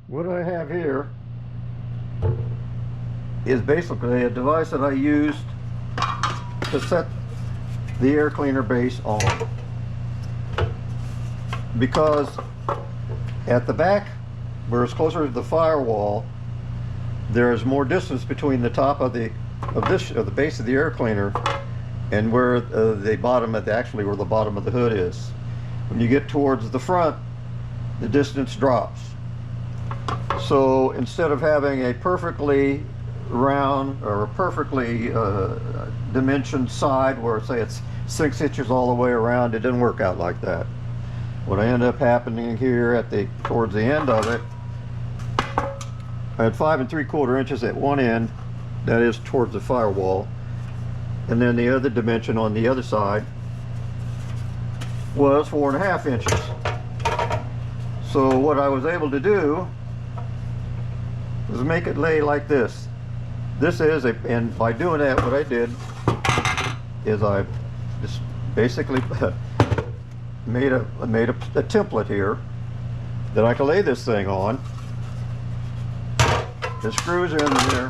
What I have here is basically a device that I used to set the air cleaner base on, because at the back, where it's closer to the firewall, there is more distance between the top of the base of the air cleaner and where the bottom of where the bottom of the hood is. When you get towards the front, the distance drops. So instead of having a perfectly round or a perfectly dimensioned side where, say, it's 6 inches all the way around, it didn't work out like that. What ended up happening here towards the end of it, I had 5 3/4 inches at one end, that is towards the firewall, and then the other dimension on the other side was 4 1/2 inches. So what I was able to do was make it lay like this. And by doing that, what I did is I just basically made a template here that I could lay this thing on. The screws are in there.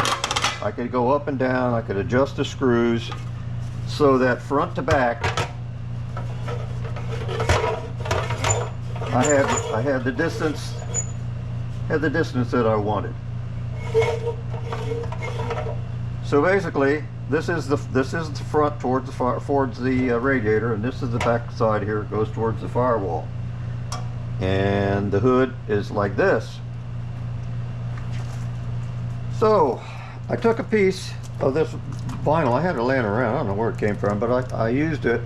I could go up and down. I could adjust the screws so that front to back I had the distance that I wanted. So basically, this is the front towards the radiator, and this is the back side here. It goes towards the firewall, and the hood is like this. So I took a piece of this vinyl. I had it laying around. I don't know where it came from, but I used it,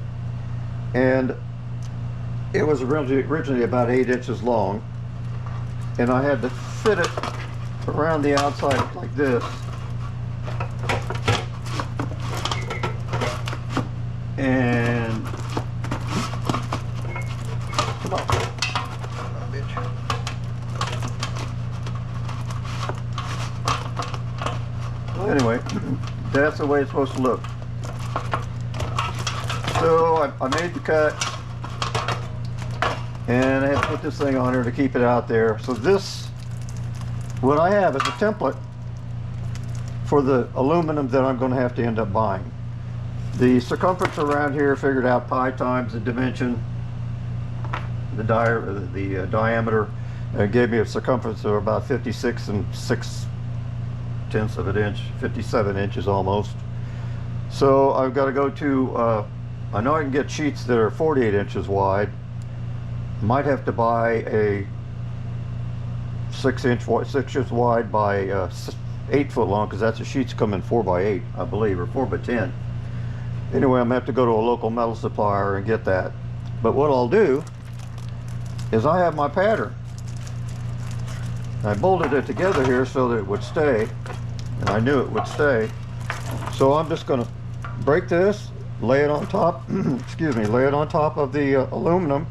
and it was originally about 8 inches long, and I had to fit it around the outside like this. And come on, bitch. Well, anyway, that's the way it's supposed to look. So I made the cut, and I had to put this thing on here to keep it out there. So what I have is a template for the aluminum that I'm going to have to end up buying. The circumference around here figured out pi times the dimension, the diameter. It gave me a circumference of about 56 6/10 of an inch, 57 inches almost. So I've got to go to, I know I can get sheets that are 48 inches wide. Might have to buy a 6 inches wide by 8 foot long, because that's the sheets come in 4 by 8, I believe, or 4 by 10. Anyway, I'm going to have to go to a local metal supplier and get that. But what I'll do is I have my pattern. I bolted it together here so that it would stay, and I knew it would stay. So I'm just going to break this, lay it on top, excuse me, lay it on top of the aluminum,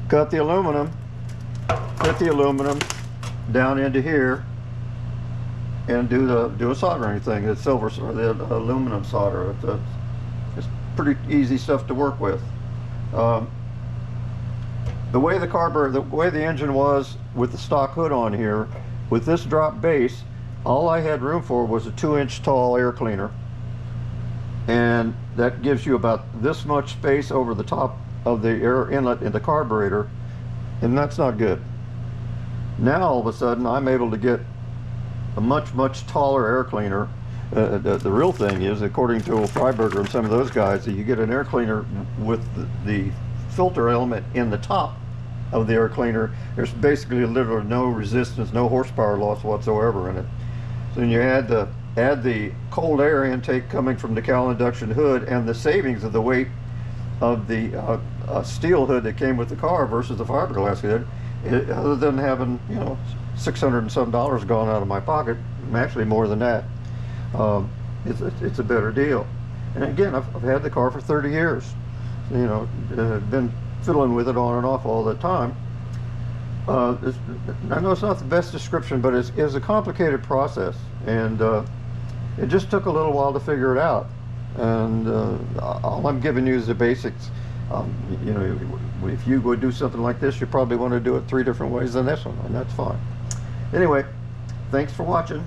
cut the aluminum, fit the aluminum down into here, and do a soldering thing. It's silver, or the aluminum solder. It's pretty easy stuff to work with. The way the engine was with the stock hood on here, with this drop base, all I had room for was a 2-inch tall air cleaner, and that gives you about this much space over the top of the air inlet in the carburetor, and that's not good. Now all of a sudden I'm able to get a much taller air cleaner. The real thing is, according to Freiberger and some of those guys, that you get an air cleaner with the filter element in the top of the air cleaner. There's basically literally no resistance, no horsepower loss whatsoever in it. So then you add the cold air intake coming from the cowl induction hood, and the savings of the weight of the steel hood that came with the car versus the fiberglass hood, other than having, you know, $600 and some gone out of my pocket, actually more than that. It's a better deal. And again, I've had the car for 30 years. You know, been fiddling with it on and off all the time. I know it's not the best description, but it's a complicated process, and it just took a little while to figure it out. And all I'm giving you is the basics. You know, if you would do something like this, you probably want to do it 3 different ways than this one, and that's fine. Anyway, thanks for watching.